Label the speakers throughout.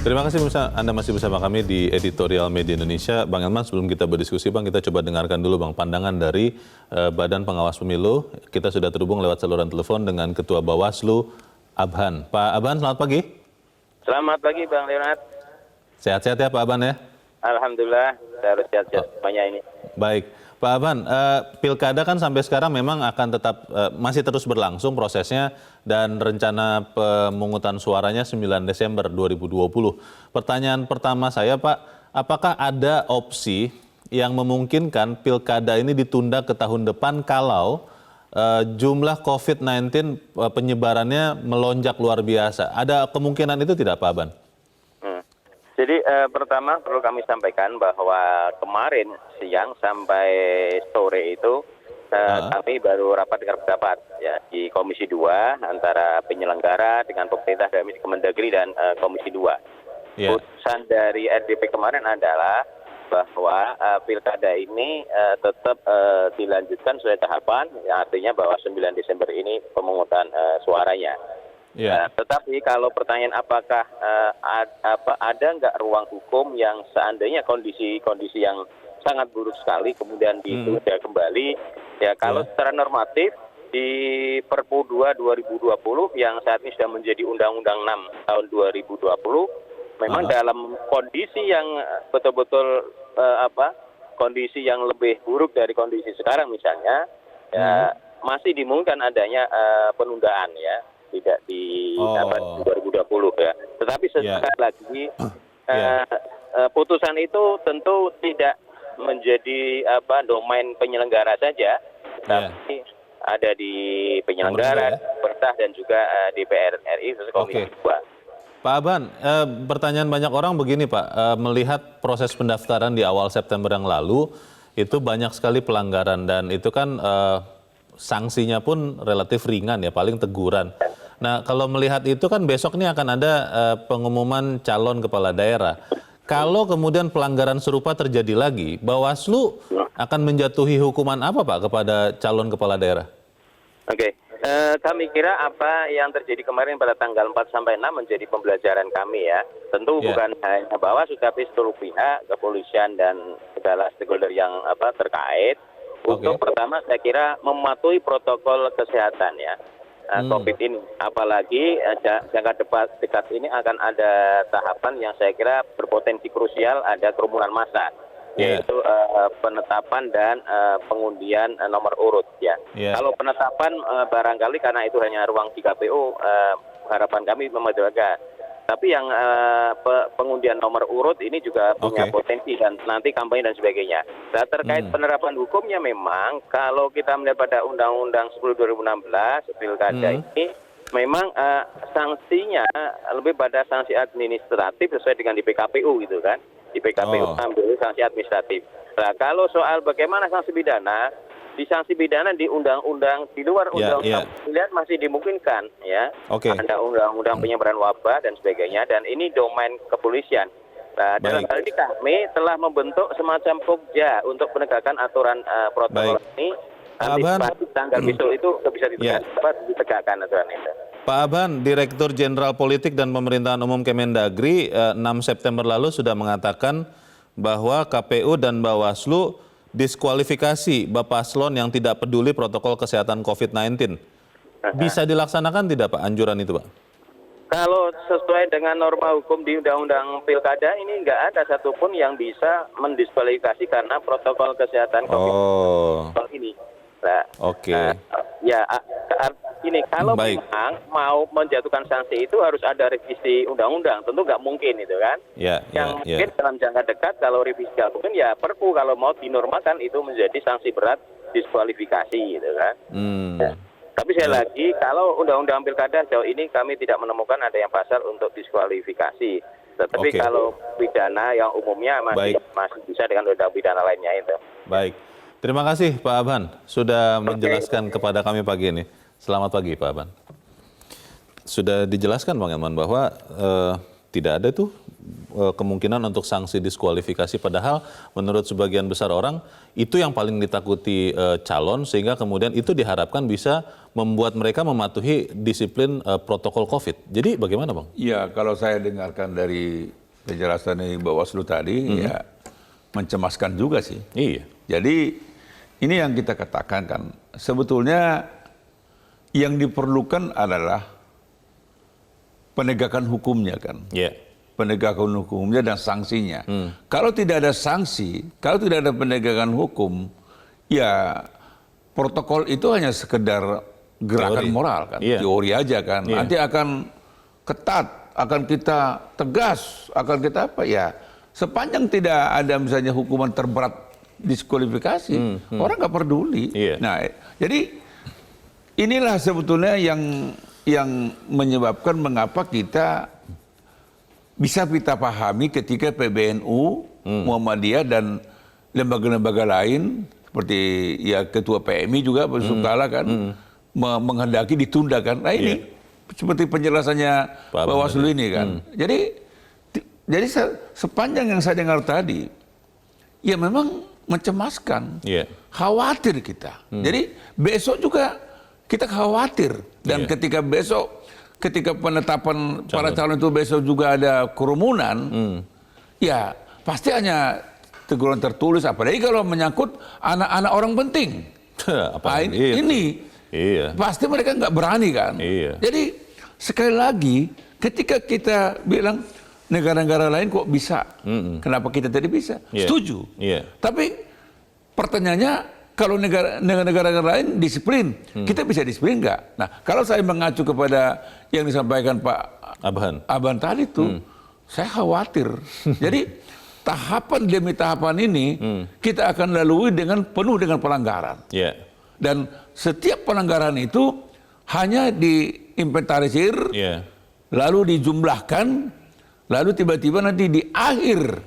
Speaker 1: Terima kasih Anda masih bersama kami di Editorial Media Indonesia. Bang Elman, sebelum kita berdiskusi Bang, kita coba dengarkan dulu Bang pandangan dari Badan Pengawas Pemilu. Kita sudah terhubung lewat saluran telepon dengan Ketua Bawaslu, Abhan. Pak Abhan, selamat pagi.
Speaker 2: Selamat pagi Bang Leonard.
Speaker 1: Sehat-sehat ya Pak Abhan ya?
Speaker 2: Alhamdulillah, saya harus sehat-sehat semuanya ini.
Speaker 1: Baik. Pak Abhan, pilkada kan sampai sekarang memang akan tetap masih terus berlangsung prosesnya dan rencana pemungutan suaranya 9 Desember 2020. Pertanyaan pertama saya Pak, apakah ada opsi yang memungkinkan pilkada ini ditunda ke tahun depan kalau jumlah COVID-19 penyebarannya melonjak luar biasa? Ada kemungkinan itu tidak Pak Abhan?
Speaker 2: Jadi pertama perlu kami sampaikan bahwa kemarin siang sampai sore itu kami baru rapat dengan pendapat ya di Komisi 2 antara penyelenggara dengan pemerintah dari Kemendagri dan Komisi 2. Yeah. Putusan dari RDP kemarin adalah bahwa pilkada ini tetap dilanjutkan sesuai tahapan, yang artinya bahwa 9 Desember ini pemungutan suaranya. Yeah. Tetapi kalau pertanyaan apakah ada nggak ruang hukum yang seandainya kondisi yang sangat buruk sekali kemudian ditunda kembali, ya kalau secara normatif di Perpu 2 2020 yang saat ini sudah menjadi Undang-Undang 6 tahun 2020, memang dalam kondisi yang betul-betul kondisi yang lebih buruk dari kondisi sekarang misalnya, ya masih dimungkinkan adanya penundaan ya. Tidak di 2020 ya. Tetapi sekali lagi putusan itu tentu tidak menjadi domain penyelenggara saja, tapi ada di penyelenggara, pemerintah dan juga DPR RI khusus Komisi 2.
Speaker 1: Pak Abhan, pertanyaan banyak orang begini Pak, melihat proses pendaftaran di awal September yang lalu itu banyak sekali pelanggaran dan itu kan sanksinya pun relatif ringan ya, paling teguran. Nah, kalau melihat itu kan besok ini akan ada pengumuman calon kepala daerah. Kalau kemudian pelanggaran serupa terjadi lagi, Bawaslu akan menjatuhi hukuman apa Pak kepada calon kepala daerah?
Speaker 2: Oke, kami kira apa yang terjadi kemarin pada tanggal 4 sampai 6 menjadi pembelajaran kami ya. Tentu bukan hanya Bawaslu tapi seluruh pihak, kepolisian dan segala stakeholder yang terkait. Untuk pertama saya kira mematuhi protokol kesehatan ya. COVID ini, apalagi jangka dekat ini akan ada tahapan yang saya kira berpotensi krusial, ada kerumunan massa, yaitu penetapan dan pengundian nomor urut ya. Kalau penetapan barangkali karena itu hanya ruang di KPU, harapan kami memajukan. Tapi yang pengundian nomor urut ini juga punya potensi dan nanti kampanye dan sebagainya. Nah, terkait penerapan hukumnya memang kalau kita melihat pada Undang-Undang 10 2016 pilkada ini memang sanksinya lebih pada sanksi administratif sesuai dengan di PKPU gitu kan. Di PKPU ambil sanksi administratif. Nah, kalau soal bagaimana sanksi pidana, di sanksi pidana di undang-undang di luar undang-undang pilihan masih dimungkinkan ya. Ada undang-undang penyebaran wabah dan sebagainya dan ini domain kepolisian. Nah, dalam hal ini kami telah membentuk semacam pokja untuk penegakan aturan protokol ini. Nanti tanggal besok itu bisa ditegakkan aturan itu.
Speaker 1: Pak Abhan, Direktur Jenderal Politik dan Pemerintahan Umum Kemendagri 6 September lalu sudah mengatakan bahwa KPU dan Bawaslu diskualifikasi Bapak Paslon yang tidak peduli protokol kesehatan COVID-19. Bisa dilaksanakan tidak Pak anjuran itu Pak?
Speaker 2: Kalau sesuai dengan norma hukum di Undang-Undang Pilkada ini nggak ada satupun yang bisa mendiskualifikasi karena protokol kesehatan COVID ini. Nah, ini kalau memang mau menjatuhkan sanksi itu harus ada revisi undang-undang, tentu nggak mungkin itu kan. Mungkin dalam jangka dekat kalau revisi mungkin ya Perpu kalau mau dinormalkan itu menjadi sanksi berat diskualifikasi gitu kan. Tapi sekali lagi kalau undang-undang pilkada sejauh ini kami tidak menemukan ada yang pasal untuk diskualifikasi. Tetapi kalau pidana yang umumnya masih bisa dengan undang pidana lainnya itu.
Speaker 1: Baik. Terima kasih Pak Abhan sudah menjelaskan kepada kami pagi ini. Selamat pagi Pak Abhan. Sudah dijelaskan Bang Elman bahwa tidak ada tuh kemungkinan untuk sanksi diskualifikasi, padahal menurut sebagian besar orang itu yang paling ditakuti calon, sehingga kemudian itu diharapkan bisa membuat mereka mematuhi disiplin protokol COVID. Jadi bagaimana Bang?
Speaker 3: Ya, kalau saya dengarkan dari penjelasan dari Bawaslu tadi, ya mencemaskan juga sih.
Speaker 1: Iya.
Speaker 3: Jadi ini yang kita katakan kan, sebetulnya yang diperlukan adalah penegakan hukumnya kan.
Speaker 1: Iya.
Speaker 3: Penegakan hukumnya dan sanksinya. Kalau tidak ada sanksi, kalau tidak ada penegakan hukum, ya protokol itu hanya sekedar gerakan
Speaker 1: Teori.
Speaker 3: moral kan,
Speaker 1: Iya.
Speaker 3: teori aja kan.
Speaker 1: Iya.
Speaker 3: Nanti akan ketat, akan kita tegas, akan kita apa ya? Sepanjang tidak ada misalnya hukuman terberat diskualifikasi, orang nggak peduli.
Speaker 1: Iya.
Speaker 3: Nah, jadi inilah sebetulnya yang menyebabkan mengapa kita bisa kita pahami ketika PBNU, Muhammadiyah dan lembaga-lembaga lain seperti ya Ketua PMI juga Sukala kan menghendaki ditunda kan. Nah ini seperti penjelasannya
Speaker 1: Pak
Speaker 3: Bawaslu ini kan. Jadi sepanjang yang saya dengar tadi, ya memang mencemaskan,
Speaker 1: Iya.
Speaker 3: khawatir kita. Jadi besok juga kita khawatir dan ketika besok ketika penetapan para calon itu besok juga ada kerumunan, ya pasti hanya teguran tertulis, apalagi kalau menyangkut anak-anak orang penting. Nah, ini
Speaker 1: Iya.
Speaker 3: pasti mereka nggak berani kan.
Speaker 1: Iya.
Speaker 3: Jadi sekali lagi ketika kita bilang negara-negara lain kok bisa, kenapa kita tidak bisa?
Speaker 1: Iya.
Speaker 3: Setuju.
Speaker 1: Iya.
Speaker 3: Tapi pertanyaannya, kalau negara-negara lain disiplin, kita bisa disiplin nggak? Nah, kalau saya mengacu kepada yang disampaikan Pak Abhan tadi itu, saya khawatir. Jadi tahapan demi tahapan ini kita akan lalui dengan penuh dengan pelanggaran.
Speaker 1: Iya.
Speaker 3: Dan setiap pelanggaran itu hanya diinventarisir,
Speaker 1: Iya.
Speaker 3: lalu dijumlahkan, lalu tiba-tiba nanti di akhir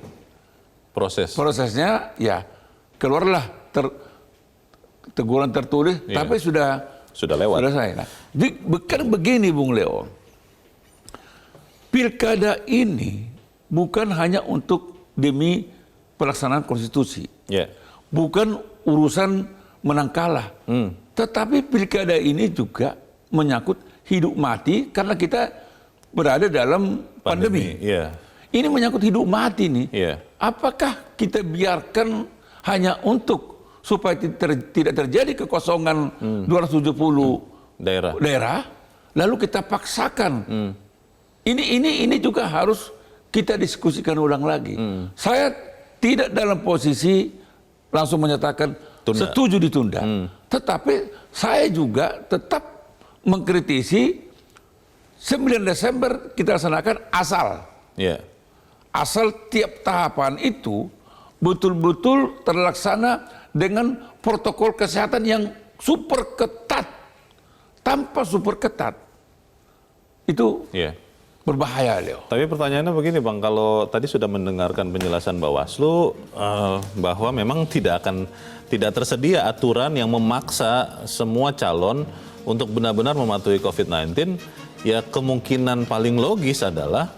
Speaker 3: prosesnya, ya keluarlah teguran tertulis, tapi sudah
Speaker 1: lewat.
Speaker 3: selesai. Nah, bukan begini Bung Leo. Pilkada ini bukan hanya untuk demi pelaksanaan konstitusi.
Speaker 1: Iya.
Speaker 3: Bukan urusan menang kalah. Tetapi pilkada ini juga menyangkut hidup mati karena kita berada dalam pandemi.
Speaker 1: Iya.
Speaker 3: Ini menyangkut hidup mati nih.
Speaker 1: Iya.
Speaker 3: Apakah kita biarkan hanya untuk supaya tidak terjadi kekosongan 270 daerah, lalu kita paksakan. Ini juga harus kita diskusikan ulang lagi. Saya tidak dalam posisi langsung menyatakan setuju ditunda. Tetapi saya juga tetap mengkritisi 9 Desember kita laksanakan asal.
Speaker 1: Iya.
Speaker 3: Asal tiap tahapan itu betul-betul terlaksana dengan protokol kesehatan yang super ketat. Tanpa super ketat, itu berbahaya, Leo.
Speaker 1: Tapi pertanyaannya begini Bang, kalau tadi sudah mendengarkan penjelasan Bawaslu bahwa memang tidak tersedia aturan yang memaksa semua calon untuk benar-benar mematuhi COVID-19, ya kemungkinan paling logis adalah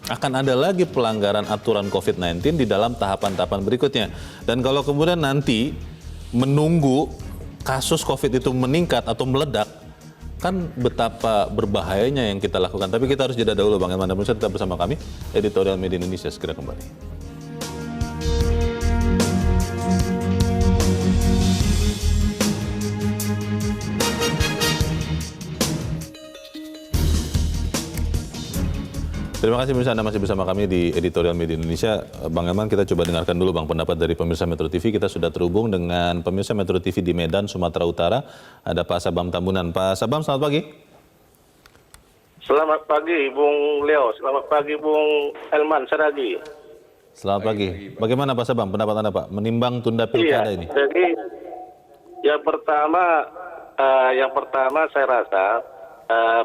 Speaker 1: akan ada lagi pelanggaran aturan COVID-19 di dalam tahapan-tahapan berikutnya. Dan kalau kemudian nanti menunggu kasus COVID itu meningkat atau meledak, kan betapa berbahayanya yang kita lakukan. Tapi kita harus jeda dahulu Bang Elman. Dan tetap bersama kami, Editorial Media Indonesia segera kembali. Terima kasih pemirsa, Anda masih bersama kami di Editorial Media Indonesia. Bang Elman, kita coba dengarkan dulu Bang pendapat dari pemirsa Metro TV. Kita sudah terhubung dengan pemirsa Metro TV di Medan, Sumatera Utara. Ada Pak Sabam Tambunan. Pak Sabam, selamat pagi.
Speaker 4: Selamat pagi Bung Leo, selamat pagi Bung Elman Saragi.
Speaker 1: Selamat pagi. Bagaimana Pak Sabam pendapat Anda Pak, menimbang tunda pilkada ini?
Speaker 4: Jadi yang pertama saya rasa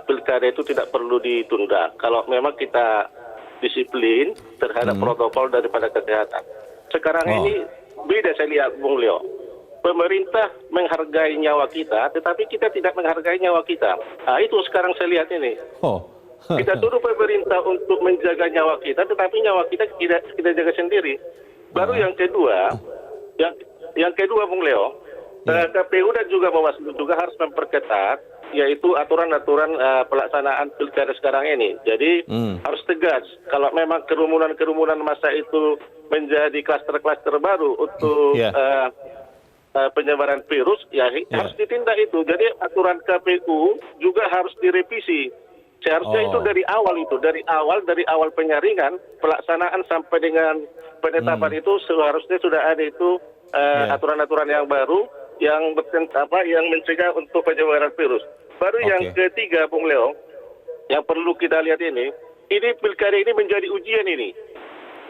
Speaker 4: pilkada itu tidak perlu ditunda kalau memang kita disiplin terhadap protokol daripada kesehatan. Sekarang ini beda saya lihat Bung Leo. Pemerintah menghargai nyawa kita, tetapi kita tidak menghargai nyawa kita. Nah, itu sekarang saya lihat ini. Kita tuduh pemerintah untuk menjaga nyawa kita, tetapi nyawa kita kita jaga sendiri. Baru yang kedua, yang kedua Bung Leo, KPU dan juga Bawaslu juga harus memperketat, yaitu aturan-aturan pelaksanaan pilkada sekarang ini. Jadi harus tegas. Kalau memang kerumunan massa itu menjadi klaster-klaster baru untuk penyebaran virus, ya harus ditindak itu. Jadi aturan KPU juga harus direvisi. Seharusnya itu dari awal penyaringan, pelaksanaan sampai dengan penetapan itu seharusnya sudah ada itu aturan-aturan yang baru yang yang mencegah untuk penyebaran virus. Baru yang ketiga, Bung Leo, yang perlu kita lihat ini pilkada ini menjadi ujian ini.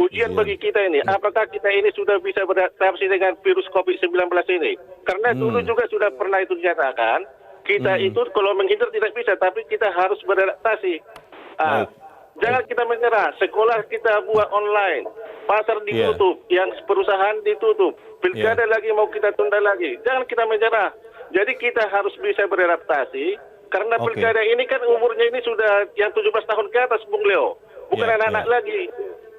Speaker 4: Ujian bagi kita ini, apakah kita ini sudah bisa beradaptasi dengan virus COVID-19 ini? Karena dulu juga sudah pernah itu dinyatakan, kita itu kalau menghindar tidak bisa, tapi kita harus beradaptasi. Jangan kita menyerah, sekolah kita buat online, pasar ditutup, yang perusahaan ditutup, pilkada lagi mau kita tunda lagi. Jangan kita menyerah. Jadi kita harus bisa beradaptasi, karena pilkada ini kan umurnya ini sudah yang 17 tahun ke atas, Bung Leo. Bukan anak-anak lagi.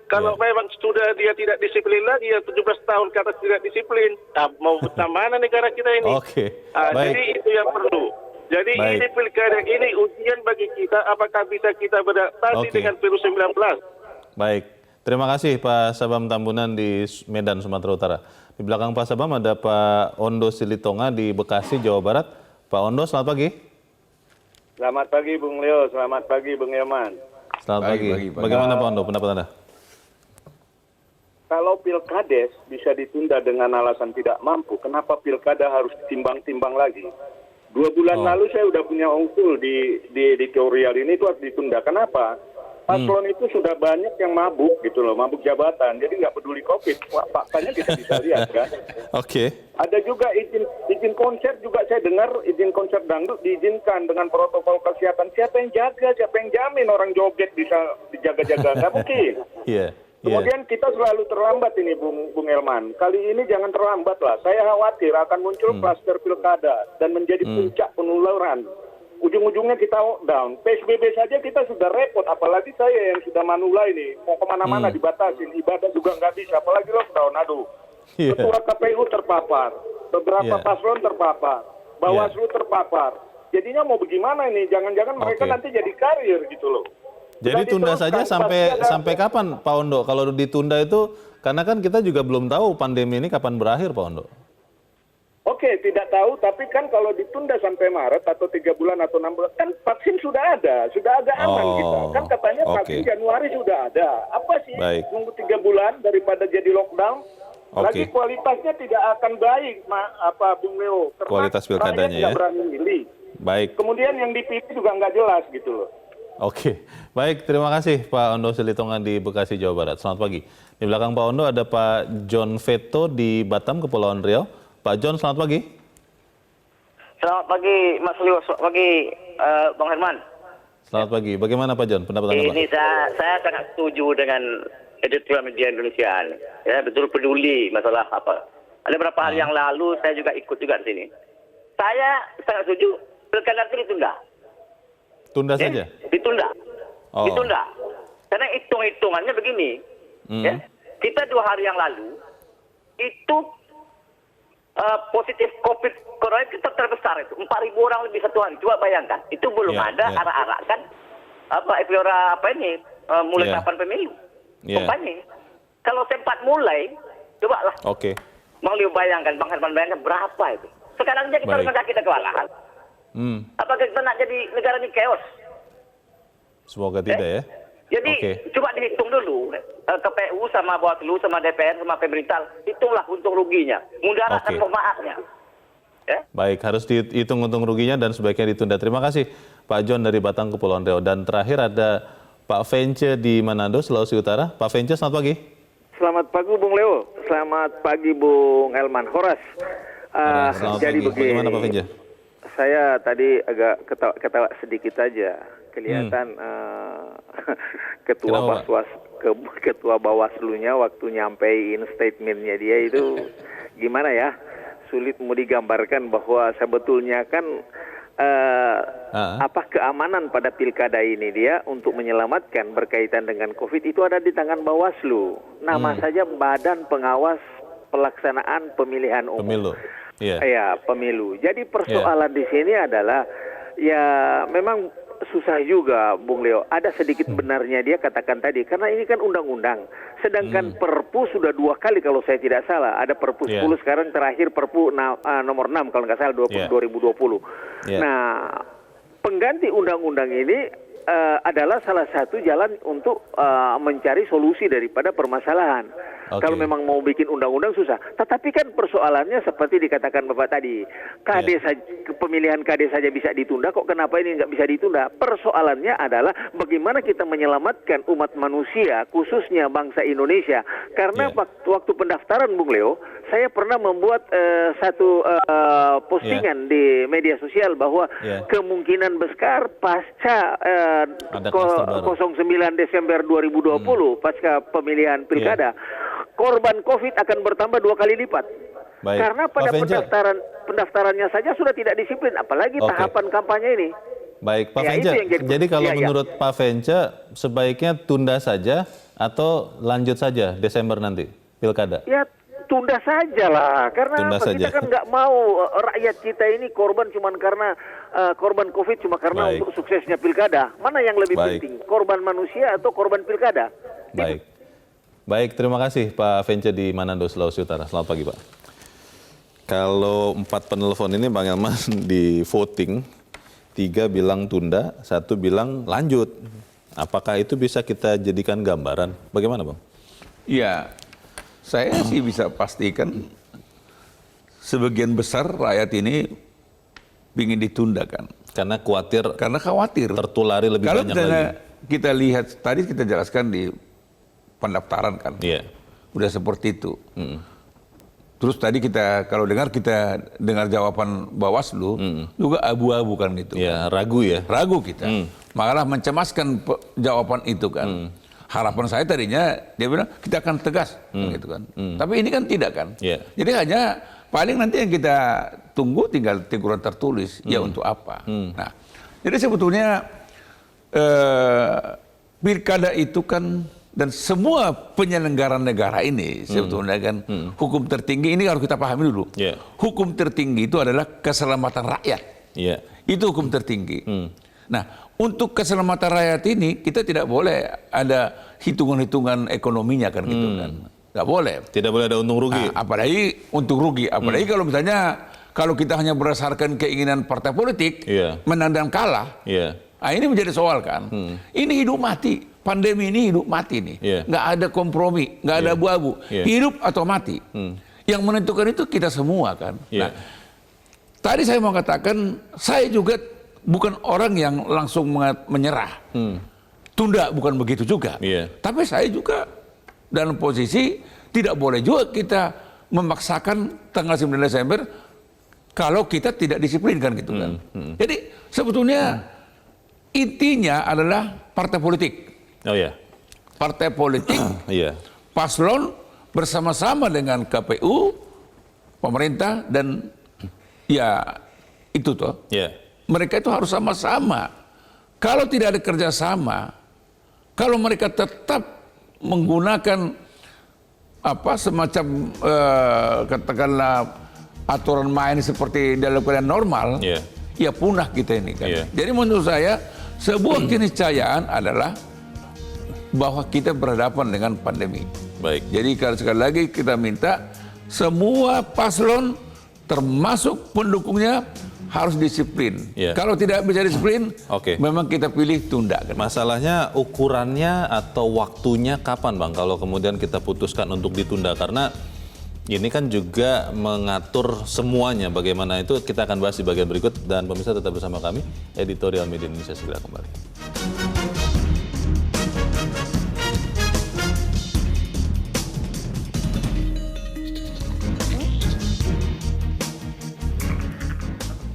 Speaker 4: Kalau memang sudah dia tidak disiplin lagi, ya 17 tahun ke atas tidak disiplin, mau mana negara kita ini? Jadi itu yang perlu. Jadi ini pilkada ini ujian bagi kita, apakah bisa kita beradaptasi dengan virus 19?
Speaker 1: Baik, terima kasih Pak Sabam Tambunan di Medan, Sumatera Utara. Di belakang Pak Sabam ada Pak Ondo Silitonga di Bekasi, Jawa Barat. Pak Ondo, selamat pagi.
Speaker 5: Selamat pagi Bung Leo, selamat pagi Bung Yaman.
Speaker 1: Selamat pagi. Bagaimana Pak Ondo, pendapat Anda?
Speaker 5: Kalau pilkades bisa ditunda dengan alasan tidak mampu, kenapa pilkada harus ditimbang-timbang lagi? 2 bulan lalu saya udah punya usul di editorial ini itu harus ditunda. Kenapa? Paslon itu sudah banyak yang mabuk gitu loh, mabuk jabatan, jadi nggak peduli COVID. Faktanya kita bisa lihat kan. Ada juga izin konser juga saya dengar, izin konser dangdut diizinkan dengan protokol kesehatan. Siapa yang jaga, siapa yang jamin orang joget bisa dijaga-jaga? Nggak mungkin. Kemudian kita selalu terlambat ini Bung Elman. Kali ini jangan terlambat lah. Saya khawatir akan muncul klaster pilkada dan menjadi puncak penularan. Ujung-ujungnya kita lockdown. PSBB saja kita sudah repot, apalagi saya yang sudah manula ini. Mau kemana-mana dibatasin, ibadah juga nggak bisa, apalagi lockdown. Aduh, Ketua KPU terpapar, beberapa paslon terpapar, Bawaslu terpapar. Jadinya mau bagaimana ini? Jangan-jangan mereka nanti jadi karir gitu loh.
Speaker 1: Jadi tunda saja sampai kapan Pak Ondo? Kalau ditunda itu, karena kan kita juga belum tahu pandemi ini kapan berakhir Pak Ondo.
Speaker 5: Oke, tidak tahu, tapi kan kalau ditunda sampai Maret atau 3 bulan atau 6 bulan, kan vaksin sudah ada, sudah agak aman kita. Kan katanya vaksin Januari sudah ada. Apa sih nunggu 3 bulan daripada jadi lockdown? Lagi kualitasnya tidak akan baik, Bung Leo.
Speaker 1: Kualitas pilkadanya
Speaker 5: tidak berani milih.
Speaker 1: Baik.
Speaker 5: Kemudian yang dipilih juga nggak jelas gitu loh.
Speaker 1: Baik, terima kasih Pak Ondo Silitonga di Bekasi, Jawa Barat. Selamat pagi. Di belakang Pak Ondo ada Pak John Veto di Batam, Kepulauan Riau. Pak John, selamat pagi.
Speaker 6: Selamat pagi Mas Leo, selamat pagi Bang Herman.
Speaker 1: Selamat pagi. Bagaimana Pak John, pendapat Anda Pak?
Speaker 6: Ini saya sangat setuju dengan editorial media Indonesia. Ya, betul peduli masalah apa. Ada beberapa hari yang lalu saya juga ikut juga di sini. Saya sangat setuju pilkada itu ditunda.
Speaker 1: Tunda saja?
Speaker 6: Ditunda. Ditunda. Karena hitung-hitungannya begini. Ya, kita 2 hari yang lalu itu positif COVID corona kita terbesar itu 4.000 orang lebih satu hari. Coba bayangkan, itu belum ada arak-arakan mulai kapan pemilu. Kampanye. Kalau sempat mulai, cobalah. Bang Leo bayangkan, Bang Herman bayangkan berapa itu. Sekarang aja kita rumah sakit kewalahan. Apakah kita nak jadi negara ini chaos?
Speaker 1: Semoga tidak ya.
Speaker 6: Jadi coba dihitung dulu, KPU sama Bawaslu sama DPR sama pemerintah, hitunglah untung ruginya, mudarat dan pemaafnya.
Speaker 1: Baik, harus dihitung untung ruginya dan sebaiknya ditunda. Terima kasih Pak John dari Batang, Kepulauan Riau. Dan terakhir ada Pak Vence di Manado, Sulawesi Utara. Pak Vence, selamat pagi.
Speaker 7: Selamat pagi Bung Leo, selamat pagi Bung Elman Horas.
Speaker 1: Jadi bagaimana Pak Vence?
Speaker 7: Saya tadi agak ketawa sedikit aja, kelihatan ketua Bawaslu-nya waktu nyampein statementnya dia itu gimana ya, sulit mau digambarkan bahwa sebetulnya kan apa keamanan pada pilkada ini dia untuk menyelamatkan berkaitan dengan COVID itu ada di tangan Bawaslu. Nama saja Badan Pengawas Pelaksanaan Pemilihan Umum.
Speaker 1: Pemilu. Iya.
Speaker 7: Ya, pemilu. Jadi persoalan di sini adalah ya memang susah juga, Bung Leo. Ada sedikit benarnya dia katakan tadi, karena ini kan undang-undang. Sedangkan Perpu sudah 2 kali kalau saya tidak salah. Ada Perpu 10 sekarang terakhir Perpu nomor 6 kalau nggak salah 2020. Nah, pengganti undang-undang ini adalah salah satu jalan untuk mencari solusi daripada permasalahan. Kalau memang mau bikin undang-undang susah. Tetapi kan persoalannya seperti dikatakan Bapak tadi, pemilihan KD saja bisa ditunda, kok kenapa ini nggak bisa ditunda? Persoalannya adalah bagaimana kita menyelamatkan umat manusia, khususnya bangsa Indonesia. Karena waktu pendaftaran, Bung Leo, saya pernah membuat satu postingan di media sosial bahwa kemungkinan besar pasca 09 Desember 2020 pasca pemilihan pilkada, korban COVID akan bertambah 2 kali lipat.
Speaker 1: Baik.
Speaker 7: Karena pada pendaftarannya saja sudah tidak disiplin, apalagi tahapan kampanye ini.
Speaker 1: Baik, Pak Vence. Jadi kalau menurut Pak Vence, sebaiknya tunda saja atau lanjut saja Desember nanti pilkada?
Speaker 7: Ya, tunda saja lah. Karena kita kan nggak mau rakyat kita ini korban cuma karena korban COVID cuma karena untuk suksesnya pilkada. Mana yang lebih penting? Korban manusia atau korban pilkada?
Speaker 1: Baik. Baik, terima kasih Pak Vence di Manado, Sulawesi Utara. Selamat pagi, Pak. Kalau 4 penelpon ini Bang Elman di voting, 3 bilang tunda, 1 bilang lanjut. Apakah itu bisa kita jadikan gambaran? Bagaimana, Bang?
Speaker 3: Ya, saya sih bisa pastikan sebagian besar rakyat ini ingin ditunda kan.
Speaker 1: Karena khawatir. Tertulari lebih banyak lagi.
Speaker 3: Kalau kita lihat, tadi kita jelaskan di pendaftaran kan. Udah seperti itu. Terus tadi kita dengar jawaban Bawaslu juga abu-abu kan itu.
Speaker 1: Ya, ragu ya.
Speaker 3: Ragu kita. Malah mencemaskan jawaban itu kan. Harapan saya tadinya dia bilang kita akan tegas gitu kan. Tapi ini kan tidak kan. Jadi hanya paling nanti yang kita tunggu tinggal teguran tertulis ya untuk apa. Nah, jadi sebetulnya pilkada itu kan dan semua penyelenggara negara ini sebetulnya kan hukum tertinggi ini harus kita pahami dulu. Hukum tertinggi itu adalah keselamatan rakyat. Itu hukum tertinggi. Nah, untuk keselamatan rakyat ini kita tidak boleh ada hitungan-hitungan ekonominya kan gitu kan. Nggak boleh.
Speaker 1: Tidak boleh ada untung rugi.
Speaker 3: Nah, apalagi untung rugi. Apalagi kalau misalnya kalau kita hanya berdasarkan keinginan partai politik menang dan kalah. Nah, ini menjadi soal kan. Ini hidup mati. Pandemi ini hidup mati nih. Nggak ada kompromi, nggak ada abu-abu. Hidup atau mati. Yang menentukan itu kita semua kan. Nah, tadi saya mau katakan, saya juga bukan orang yang langsung menyerah. Tunda bukan begitu juga. Tapi saya juga dalam posisi tidak boleh juga kita memaksakan tanggal 9 Desember kalau kita tidak disiplin kan gitu kan. Jadi sebetulnya intinya adalah partai politik. Partai politik, paslon bersama-sama dengan KPU, pemerintah dan ya itu tuh. Mereka itu harus sama-sama. Kalau tidak ada kerjasama, kalau mereka tetap menggunakan semacam katakanlah aturan main seperti dalam keadaan normal, ya punah kita ini kan. Jadi menurut saya sebuah keniscayaan adalah bahwa kita berhadapan dengan pandemi. Jadi sekali lagi kita minta semua paslon termasuk pendukungnya harus disiplin. Kalau tidak bisa disiplin, memang kita pilih tunda.
Speaker 1: Masalahnya ukurannya atau waktunya kapan, Bang? Kalau kemudian kita putuskan untuk ditunda, karena ini kan juga mengatur semuanya. Bagaimana itu kita akan bahas di bagian berikut, dan pemirsa tetap bersama kami. Editorial Media Indonesia segera kembali.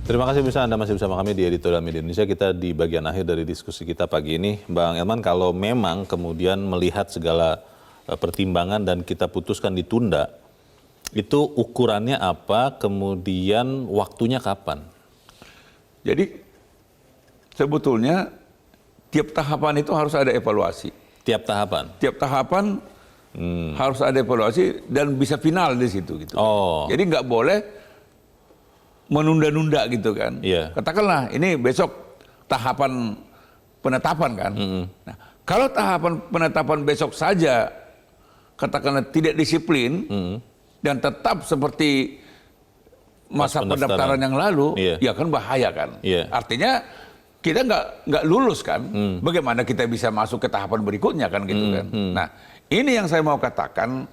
Speaker 1: Terima kasih bisa Anda masih bersama kami di Editorial Media Indonesia. Kita di bagian akhir dari diskusi kita pagi ini. Bang Elman, kalau memang kemudian melihat segala pertimbangan dan kita putuskan ditunda, itu ukurannya apa, kemudian waktunya kapan?
Speaker 3: Jadi sebetulnya tiap tahapan itu harus ada evaluasi.
Speaker 1: Tiap tahapan?
Speaker 3: Tiap tahapan harus ada evaluasi dan bisa final di situ gitu.
Speaker 1: Oh.
Speaker 3: Jadi nggak boleh menunda-nunda gitu kan.
Speaker 1: Iya.
Speaker 3: Katakanlah ini besok tahapan penetapan kan. Nah, kalau tahapan penetapan besok saja katakanlah tidak disiplin dan tetap seperti masa pendaftaran yang lalu, ya kan bahaya kan. Artinya kita nggak lulus kan. Bagaimana kita bisa masuk ke tahapan berikutnya kan gitu kan. Nah, ini yang saya mau katakan,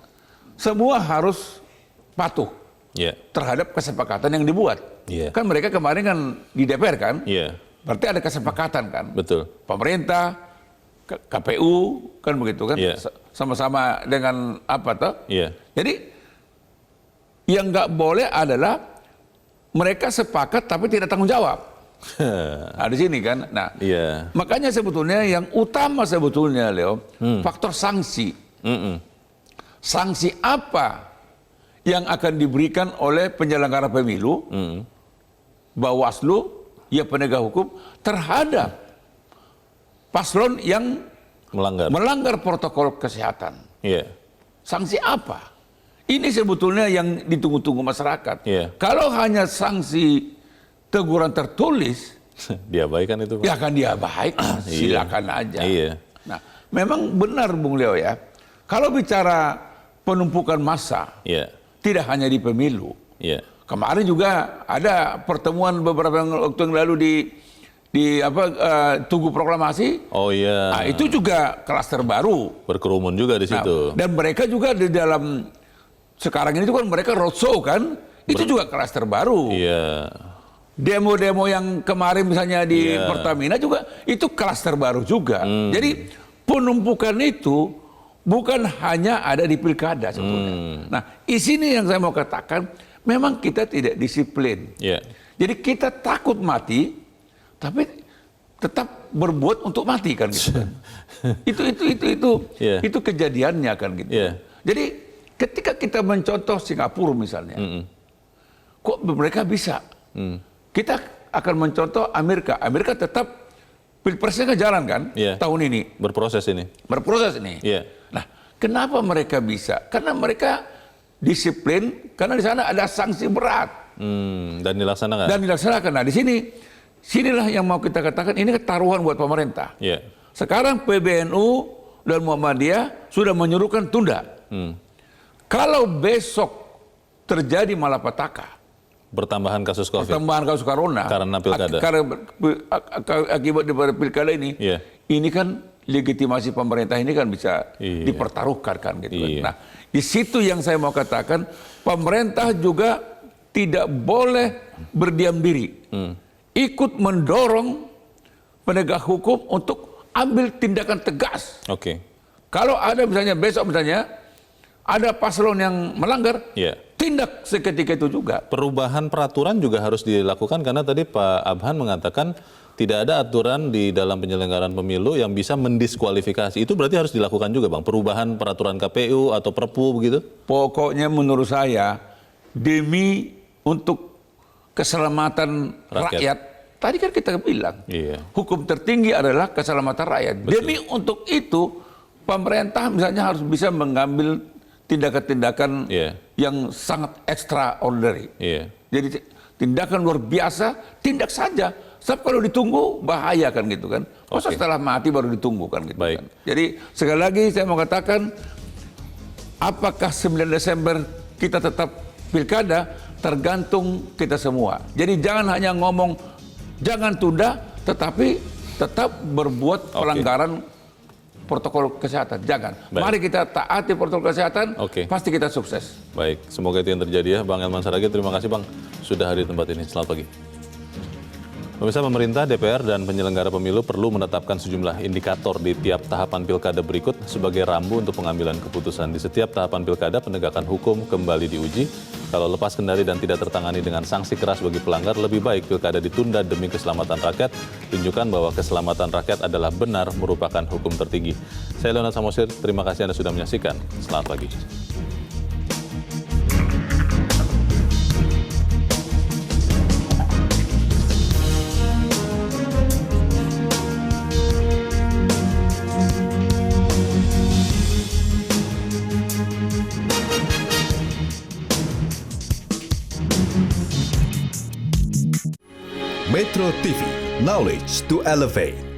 Speaker 3: semua harus patuh terhadap kesepakatan yang dibuat. Kan mereka kemarin kan di DPR kan, berarti ada kesepakatan kan.
Speaker 1: Betul.
Speaker 3: Pemerintah, KPU kan begitu kan, sama-sama dengan apa toh. Jadi yang nggak boleh adalah mereka sepakat tapi tidak tanggung jawab. Nah, di sini kan. Nah, makanya sebetulnya yang utama sebetulnya Leo, faktor sanksi. Sanksi apa yang akan diberikan oleh penyelenggara pemilu, Bawaslu, ya penegak hukum terhadap paslon yang melanggar protokol kesehatan. Sanksi apa? Ini sebetulnya yang ditunggu-tunggu masyarakat. Kalau hanya sanksi teguran tertulis,
Speaker 1: diabaikan itu, Pak.
Speaker 3: Ya akan diabaikan, silakan aja. Nah, memang benar Bung Leo ya. Kalau bicara penumpukan massa, tidak hanya di pemilu. Kemarin juga ada pertemuan beberapa waktu yang lalu di Tugu Proklamasi. Nah, itu juga klaster baru.
Speaker 1: Berkerumun juga di situ.
Speaker 3: Nah, dan mereka juga di dalam sekarang ini kan mereka roadshow kan, itu juga klaster baru. Demo-demo yang kemarin misalnya di Pertamina juga itu klaster baru juga. Jadi penumpukan itu bukan hanya ada di pilkada sebetulnya. Nah, di sini yang saya mau katakan, memang kita tidak disiplin. Jadi kita takut mati, tapi tetap berbuat untuk mati kan gitu. Itu kejadiannya kan gitu. Jadi ketika kita mencontoh Singapura misalnya, kok mereka bisa? Kita akan mencontoh Amerika. Amerika tetap pilpresnya kan jalan kan tahun ini.
Speaker 1: Berproses ini.
Speaker 3: Nah, kenapa mereka bisa? Karena mereka disiplin, karena di sana ada sanksi berat.
Speaker 1: Dan dilaksanakan.
Speaker 3: Nah, di sinilah yang mau kita katakan, ini taruhan buat pemerintah. Sekarang PBNU dan Muhammadiyah sudah menyuruhkan tunda. Kalau besok terjadi malapetaka,
Speaker 1: bertambahan kasus COVID.
Speaker 3: Bertambahan kasus corona.
Speaker 1: Karena pilkada.
Speaker 3: Akibat daripada pilkada ini, ini kan legitimasi pemerintah ini kan bisa dipertaruhkan kan gitu. Nah, di situ yang saya mau katakan, pemerintah juga tidak boleh berdiam diri. Ikut mendorong penegak hukum untuk ambil tindakan tegas. Kalau ada misalnya besok misalnya ada paslon yang melanggar, tindak seketika itu juga.
Speaker 1: Perubahan peraturan juga harus dilakukan karena tadi Pak Abhan mengatakan tidak ada aturan di dalam penyelenggaraan pemilu yang bisa mendiskualifikasi. Itu berarti harus dilakukan juga, Bang. Perubahan peraturan KPU atau Perpu begitu?
Speaker 3: Pokoknya menurut saya demi untuk keselamatan rakyat. Tadi kan kita bilang, hukum tertinggi adalah keselamatan rakyat.
Speaker 1: Betul.
Speaker 3: Demi untuk itu pemerintah misalnya harus bisa mengambil tindakan-tindakan yang sangat extraordinary. Jadi tindakan luar biasa, tindak saja. Sebab kalau ditunggu bahaya kan gitu kan. Masa setelah mati baru ditunggu kan gitu kan. Jadi sekali lagi saya mau katakan, apakah 9 Desember kita tetap pilkada tergantung kita semua. Jadi jangan hanya ngomong jangan tunda, tetapi tetap berbuat pelanggaran protokol kesehatan. Jangan. Mari kita taati protokol kesehatan, pasti kita sukses.
Speaker 1: Baik, semoga itu yang terjadi ya. Bang Elman Saragih, terima kasih Bang sudah hadir di tempat ini. Selamat pagi. Pemirsa, pemerintah, DPR, dan penyelenggara pemilu perlu menetapkan sejumlah indikator di tiap tahapan pilkada berikut sebagai rambu untuk pengambilan keputusan. Di setiap tahapan pilkada, penegakan hukum kembali diuji. Kalau lepas kendali dan tidak tertangani dengan sanksi keras bagi pelanggar, lebih baik pilkada ditunda demi keselamatan rakyat. Tunjukkan bahwa keselamatan rakyat adalah benar merupakan hukum tertinggi. Saya Leonard Samosir, terima kasih Anda sudah menyaksikan. Selamat pagi.
Speaker 8: Metro TV, knowledge to elevate.